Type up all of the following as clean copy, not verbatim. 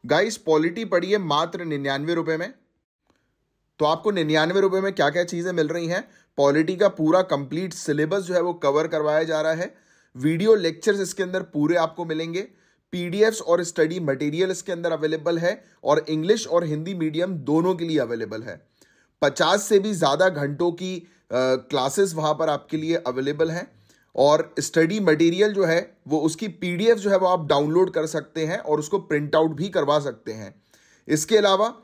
Guys polity पड़ी है मात्र 99 रुपए में। तो आपको 99 रुपए में क्या क्या चीजें मिल रही हैं? पॉलिटी का पूरा कंप्लीट सिलेबस जो है वो कवर करवाया जा रहा है। वीडियो लेक्चर्स इसके अंदर पूरे आपको मिलेंगे। पीडीएफ्स और स्टडी मटेरियल इसके अंदर अवेलेबल है और इंग्लिश और हिंदी मीडियम दोनों के लिए अवेलेबल है। 50 से भी ज़्यादा घंटों की क्लासेस वहाँ पर आपके लिए अवेलेबल हैं और स्टडी मटेरियल जो है वो उसकी पीडीएफ जो है वो आप डाउनलोड कर सकते हैं और उसको प्रिंट आउट भी करवा सकते हैं। इसके अलावा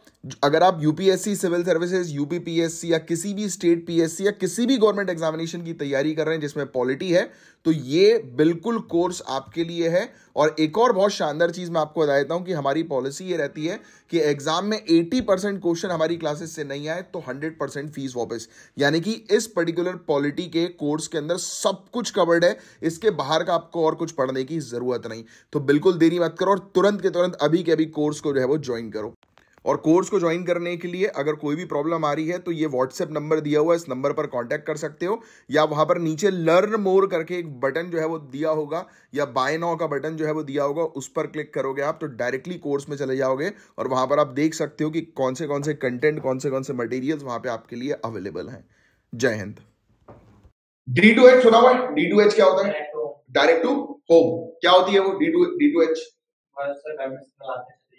अगर आप UPSC civil services, UP PSC या किसी भी स्टेट पीएससी या किसी भी गवर्नमेंट एग्जामिनेशन की तैयारी कर रहे हैं जिसमें पॉलिटी है, तो ये बिल्कुल कोर्स आपके लिए है। और एक और बहुत शानदार चीज मैं आपको बता देता हूं कि हमारी पॉलिसी ये रहती है कि एग्जाम में 80% क्वेश्चन हमारी क्लासेस से नहीं आए तो 100% फीस वापस। यानी कि इस पर्टिकुलर पॉलिटी के कोर्स के अंदर सब कुछ कवर्ड है, इसके बाहर का आपको और कुछ पढ़ने की जरूरत नहीं। तो बिल्कुल देरी मत करो और तुरंत के तुरंत अभी के अभी कोर्स को जो है वो ज्वाइन करो। और कोर्स को ज्वाइन करने के लिए अगर कोई भी प्रॉब्लम आ रही है तो ये व्हाट्सएप नंबर दिया हुआ है, इस नंबर पर कांटेक्ट कर सकते हो, या वहां पर नीचे लर्न मोर करके एक बटन जो है वो दिया होगा या बाय नाउ का बटन जो है वो दिया होगा, उस पर क्लिक करोगे आप तो डायरेक्टली कोर्स में चले जाओगे और वहां पर आप देख सकते हो कि कौन से कंटेंट, कौन से मटेरियल्स वहां पे आपके लिए अवेलेबल हैं। जय हिंद। D2H सुना हुआ है? D2H क्या होता है? Direct to home. क्या होती है वो D2H?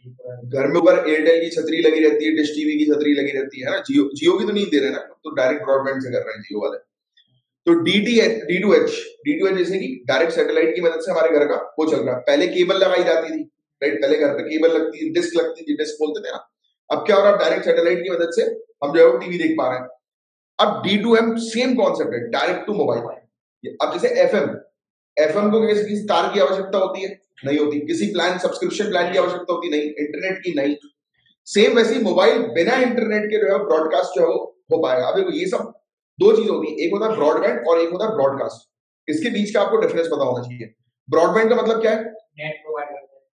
घर में ऊपर एयरटेल की छतरी लगी रहती है, डिश टीवी की छतरी लगी रहती है ना। जियो की तो नहीं दे रहे ना, तो डायरेक्ट ब्रॉडबैंड से कर रहे हैं जियो वाले। तो D2H जैसे कि डायरेक्ट सैटेलाइट की मदद से हमारे घर का वो चल रहा है। पहले केबल लगाई जाती थी, राइट? पहले घर पे केबल लगती थी, डिस्क लगती थी, डिस्क बोलते थे ना। अब क्या हो रहा है? डायरेक्ट सैटेलाइट की मदद से हम जो है वो टीवी देख पा रहे हैं। अब D2M सेम कॉन्सेप्ट है, डायरेक्ट टू मोबाइल। अब जैसे एफएम को किसी तार की आवश्यकता होती है? नहीं होती। किसी प्लान, सब्सक्रिप्शन प्लान की आवश्यकता होती? नहीं। इंटरनेट की? नहीं। सेम वैसी मोबाइल बिना इंटरनेट के जो है ब्रॉडकास्ट जो है हो पाएगा। अब देखो ये सब दो चीज होती है, एक होता है ब्रॉडबैंड और एक होता है ब्रॉडकास्ट। इसके बीच का आपको डिफरेंस पता होना चाहिए। ब्रॉडबैंड का मतलब क्या है?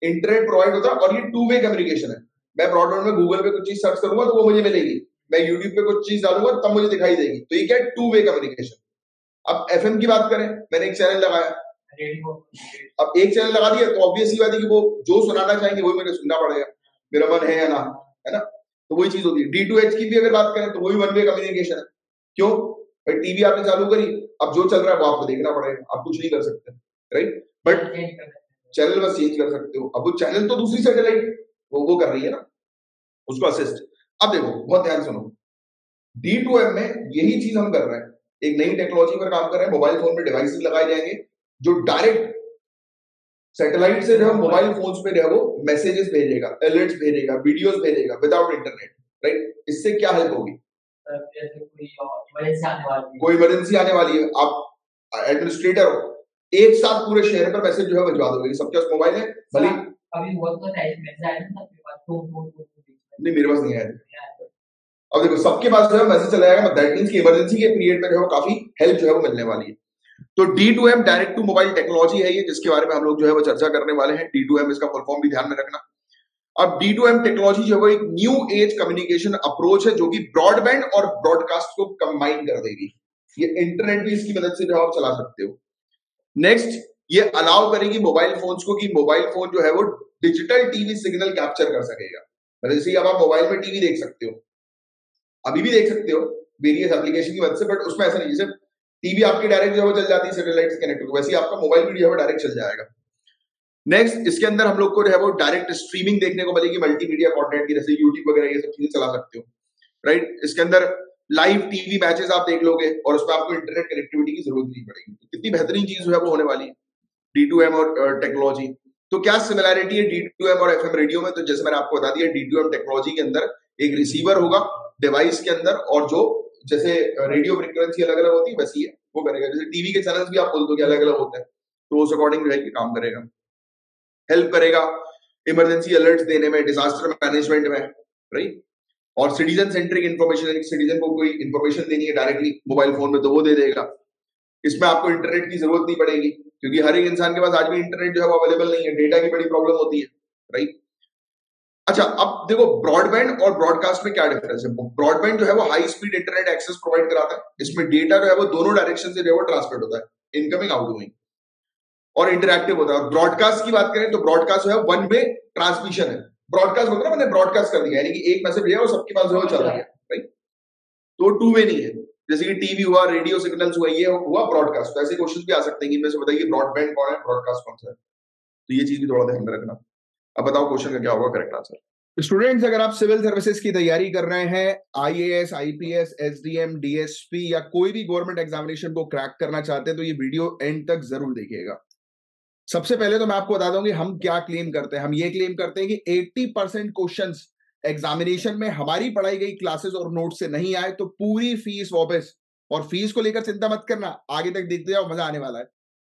इंटरनेट प्रोवाइड होता है और ये टू वे कम्युनिकेशन है। मैं ब्रॉडबैंड में गूगल पे कुछ चीज सर्च करूंगा तो वो मुझे मिलेगी, मैं यूट्यूब पे कुछ चीज डालूंगा तब मुझे दिखाई देगी। तो ये क्या है? Two way communication. अब एफएम की बात करें, मैंने एक चैनल लगाया, अब एक चैनल लगा दिया तो ऑब्वियसली बात है कि वो जो सुनाना चाहेंगे वही मुझे सुनना पड़ेगा, मेरा मन है या ना, है ना। तो वही चीज होती है। D2H की भी अगर बात करें तो वही वन वे कम्युनिकेशन है। क्यों भाई? टीवी आपने चालू करी, अब जो चल रहा है वो आपको देखना पड़ेगा, आप कुछ नहीं कर सकते, राइट? बट चैनल बस चेंज कर सकते हो। अब वो चैनल तो दूसरी सैटेलाइट वो कर रही है ना, उसको असिस्ट। अब देखो बहुत ध्यान सुनो, D2M में यही चीज हम कर रहे हैं, एक नई टेक्नोलॉजी पर काम कर रहे हैं। मोबाइल फोन में डिवाइसेस लगाए जाएंगे जो डायरेक्ट सैटेलाइट से जो है मोबाइल फोन्स पे जो है वो मैसेजेस भेजेगा, अलर्ट्स भेजेगा, वीडियोस भेजेगा विदाउट इंटरनेट, राइट? इससे क्या हेल्प होगी? कोई इमरजेंसी आने वाली है, आप एडमिनिस्ट्रेटर हो, एक साथ पूरे शहर पर मैसेज जो है भिजवा दोगे। सबके पास मोबाइल है, भले अभी बहुत तो मैसेज आया था सबके पास, नहीं मेरे पास नहीं आया। अब देखो सबके पास जो है मैसेज चला जाएगा, दैट मींस कि इमरजेंसी के पीरियड में जो है काफी हेल्प जो है वो मिलने वाली है। तो D2M direct to mobile technology है ये, जिसके बारे में हम लोग जो है वो चर्चा करने वाले हैं। D2M इसका फुल फॉर्म भी ध्यान में रखना। अब D2M टेक्नोलॉजी जो है वो एक न्यू एज कम्युनिकेशन अप्रोच है जो कि ब्रॉडबैंड और ब्रॉडकास्ट को कंबाइन कर देगी। ये इंटरनेट भी इसकी मदद से जो आप चला सकते हो। नेक्स्ट, ये अलाउ करेगी मोबाइल फोन्स को कि मोबाइल फोन जो है वो डिजिटल टीवी सिग्नल कैप्चर कर सकेगा। जैसे अब आप मोबाइल में टीवी देख सकते हो, अभी भी देख सकते हो वेरियस एप्लीकेशन की मदद से, बट उसमें ऐसा नहीं जैसे टीवी आपकी डायरेक्ट जो है चल जाती है सैटेलाइट से कनेक्ट होकर, वैसे आपका मोबाइल भी जो है डायरेक्ट चल जाएगा। नेक्स्ट, इसके अंदर हम लोग को जो है वो डायरेक्ट स्ट्रीमिंग देखने को मिलेगी मल्टीमीडिया कंटेंट की, जैसे यूट्यूब वगैरह ये सब चीजें चला सकते हो, राइट? इसके अंदर लाइव टीवी मैचेस आप देख लोगे और उसमें आपको इंटरनेट कनेक्टिविटी की जरूरत नहीं पड़ेगी। कितनी बेहतरीन चीज जो है वो होने वाली है D2M और टेक्नोलॉजी। तो क्या सिमिलैरिटी है D2M और FM रेडियो में? तो जैसे मैंने आपको बता दिया, D2M टेक्नोलॉजी के अंदर एक रिसीवर होगा डिवाइस के अंदर, और जो जैसे रेडियो फ्रीक्वेंसी अलग अलग होती है वैसी है वो करेगा। जैसे टीवी के चैनल्स भी आप बोल दो कि अलग अलग होते हैं, तो उस अकॉर्डिंग जो है कि काम करेगा, हेल्प करेगा इमरजेंसी अलर्ट्स देने में, डिजास्टर मैनेजमेंट में, राइट? और सिटीजन सेंट्रिक इन्फॉर्मेशन, सिटीजन को कोई इन्फॉर्मेशन देनी है डायरेक्टली मोबाइल फोन में तो वो दे देगा। इसमें आपको इंटरनेट की जरूरत नहीं पड़ेगी क्योंकि हर एक इंसान के पास आज भी इंटरनेट जो है वो अवेलेबल नहीं है, डेटा की बड़ी प्रॉब्लम होती है, राइट? अच्छा, अब देखो ब्रॉडबैंड और ब्रॉडकास्ट में क्या डिफरेंस है। ब्रॉडबैंड जो है वो high speed internet access provide कराता है, इसमें डेटा जो है वो दोनों डायरेक्शन से जो है वो ट्रांसमिट होता है, इनकमिंग आउटगोइंग, और इंटरैक्टिव होता है। और ब्रॉडकास्ट की बात करें तो ब्रॉडकास्ट जो है वन वे ट्रांसमिशन है, ब्रॉडकास्ट बोलते ना, मैंने ब्रॉडकास्ट कर दिया, यानी कि एक मैसेज भेजा और सबके पास जो है चला गया, राइट? तो टू वे नहीं है, जैसे कि टीवी हुआ, रेडियो सिग्नल्स हुआ, ये हुआ ब्रॉडकास्ट। तो ऐसे क्वेश्चन भी आ सकते हैं कि इनमें से बताइए ब्रॉडबैंड कौन है, ब्रॉडकास्ट कौन सा है। तो ये चीज भी थोड़ा ध्यान में रखना। अब बताओ क्वेश्चन का क्या होगा करेक्ट आंसर। स्टूडेंट्स, अगर आप सिविल सर्विसेज की तैयारी कर रहे हैं, आईएएस, आईपीएस, एसडीएम, डीएसपी या कोई भी गवर्नमेंट एग्जामिनेशन को क्रैक करना चाहते हैं, तो ये वीडियो एंड तक जरूर देखिएगा। सबसे पहले तो मैं आपको बता दूं कि हम क्या क्लेम करते हैं। हम ये क्लेम करते हैं कि 80% क्वेश्चंस एग्जामिनेशन में हमारी पढ़ाई गई क्लासेस और नोट से नहीं आए तो पूरी फीस वापस। और फीस को लेकर चिंता मत करना, आगे तक देखते जाओ, मजा आने वाला है।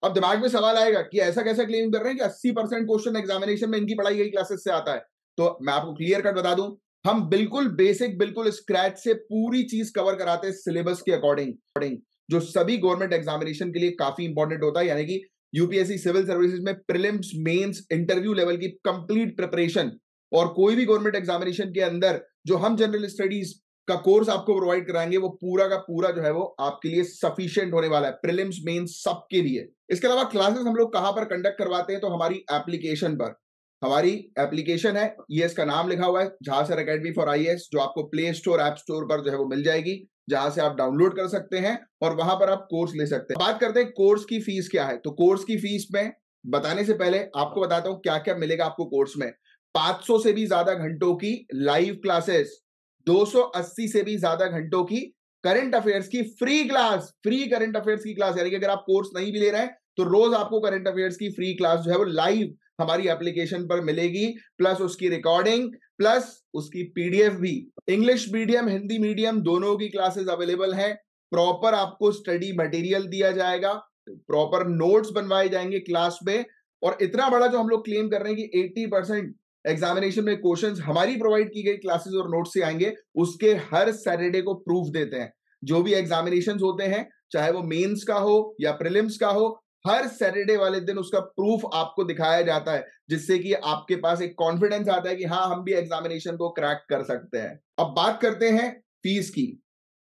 अब दिमाग में सवाल आएगा कि ऐसा कैसा क्लेम कर रहे हैं कि 80% क्वेश्चन एग्जामिनेशन में इनकी पढ़ाई गई क्लासेस से आता है। तो मैं आपको क्लियर कट बता दूं, हम बिल्कुल बेसिक, बिल्कुल स्क्रैच से पूरी चीज कवर कराते हैं सिलेबस के अकॉर्डिंग, जो सभी गवर्नमेंट एग्जामिनेशन के लिए काफी इंपॉर्टेंट होता है। यानी कि यूपीएससी सिविल सर्विसेज में प्रीलिम्स, मेंस, इंटरव्यू लेवल की कंप्लीट प्रिपरेशन, और कोई भी गवर्नमेंट एग्जामिनेशन के अंदर जो हम जनरल स्टडीज का कोर्स आपको प्रोवाइड कराएंगे, वो पूरा का पूरा जो है वो आपके लिए सफिशिएंट होने वाला है, प्रीलिम्स, मेंस सबके लिए। इसके अलावा क्लासेस हम लोग कहां पर कंडक्ट करवाते हैं, तो हमारी एप्लीकेशन पर। हमारी एप्लीकेशन है, ये इसका नाम लिखा हुआ है, झांसर एकेडमी फॉर आईएएस, जो आपको प्ले स्टोर, ऐप स्टोर पर जो है वो मिल जाएगी, जहां से आप डाउनलोड कर सकते हैं और वहां पर आप कोर्स ले सकते हैं। बात करते हैं कोर्स की फीस क्या है। तो कोर्स की फीस में बताने से पहले आपको बताता हूं क्या क्या मिलेगा आपको कोर्स में। 500 से भी ज्यादा घंटों की लाइव क्लासेस, 280 से भी ज्यादा घंटों की करंट अफेयर्स की free class, free current affairs की क्लास। यानी कि अगर आप कोर्स नहीं भी ले रहे हैं तो रोज आपको करंट अफेयर्स की फ्री क्लास जो है वो लाइव हमारी एप्लीकेशन पर मिलेगी, प्लस उसकी रिकॉर्डिंग, प्लस उसकी पीडीएफ भी। इंग्लिश मीडियम, हिंदी मीडियम दोनों की क्लासेस अवेलेबल हैं। प्रॉपर आपको स्टडी मटेरियल दिया जाएगा, प्रॉपर नोट्स बनवाए जाएंगे क्लास में। और इतना बड़ा जो हम लोग क्लेम कर रहे हैं कि 80% एग्जामिनेशन में क्वेश्चंस हमारी प्रोवाइड की गई क्लासेस और नोट से आएंगे, उसके हर सैटरडे को प्रूफ देते हैं। जो भी एग्जामिनेशंस होते हैं, चाहे वो मेंस का हो या प्रीलिम्स का हो, हर सैटरडे वाले दिन उसका प्रूफ आपको दिखाया जाता है, जिससे कि आपके पास एक कॉन्फिडेंस आता है कि हाँ, हम भी एग्जामिनेशन को क्रैक कर सकते हैं। अब बात करते हैं फीस की।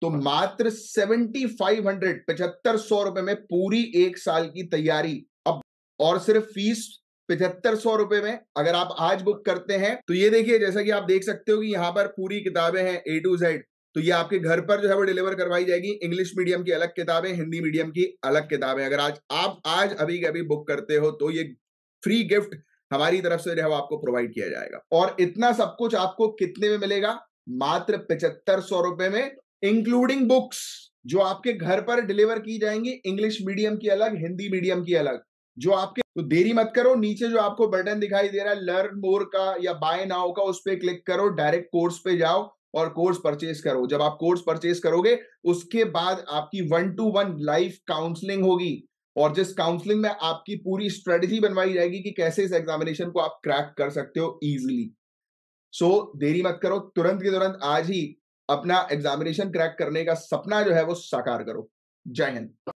तो मात्र 7500, 7500 रुपए में पूरी एक साल की तैयारी। अब और सिर्फ फीस 7500 रुपए में अगर आप आज बुक करते हैं, तो ये देखिए, जैसा कि आप देख सकते हो कि यहां पर पूरी किताबें हैं A to Z। तो ये आपके घर पर जो है वो डिलीवर करवाई जाएगी। इंग्लिश मीडियम की अलग किताबें, हिंदी मीडियम की अलग किताबें। अगर आज अभी के अभी बुक करते हो तो ये फ्री गिफ्ट हमारी तरफ से जो है आपको प्रोवाइड किया जाएगा। और इतना सब कुछ आपको कितने में मिलेगा? मात्र 7500 रुपए में, इंक्लूडिंग बुक्स जो आपके घर पर डिलीवर की जाएंगी, इंग्लिश मीडियम की अलग, हिंदी मीडियम की अलग। जो आपके, तो देरी मत करो, नीचे जो आपको बटन दिखाई दे रहा है लर्न मोर का या बाय नाउ का, उस पर क्लिक करो, डायरेक्ट कोर्स पे जाओ और कोर्स परचेज करो। जब आप कोर्स परचेज करोगे, उसके बाद आपकी 1-to-1 लाइव काउंसलिंग होगी, और जिस काउंसलिंग में आपकी पूरी स्ट्रेटेजी बनवाई जाएगी कि कैसे इस एग्जामिनेशन को आप क्रैक कर सकते हो इजीली। सो देरी मत करो, तुरंत के तुरंत आज ही अपना एग्जामिनेशन क्रैक करने का सपना जो है वो साकार करो। जय हिंद।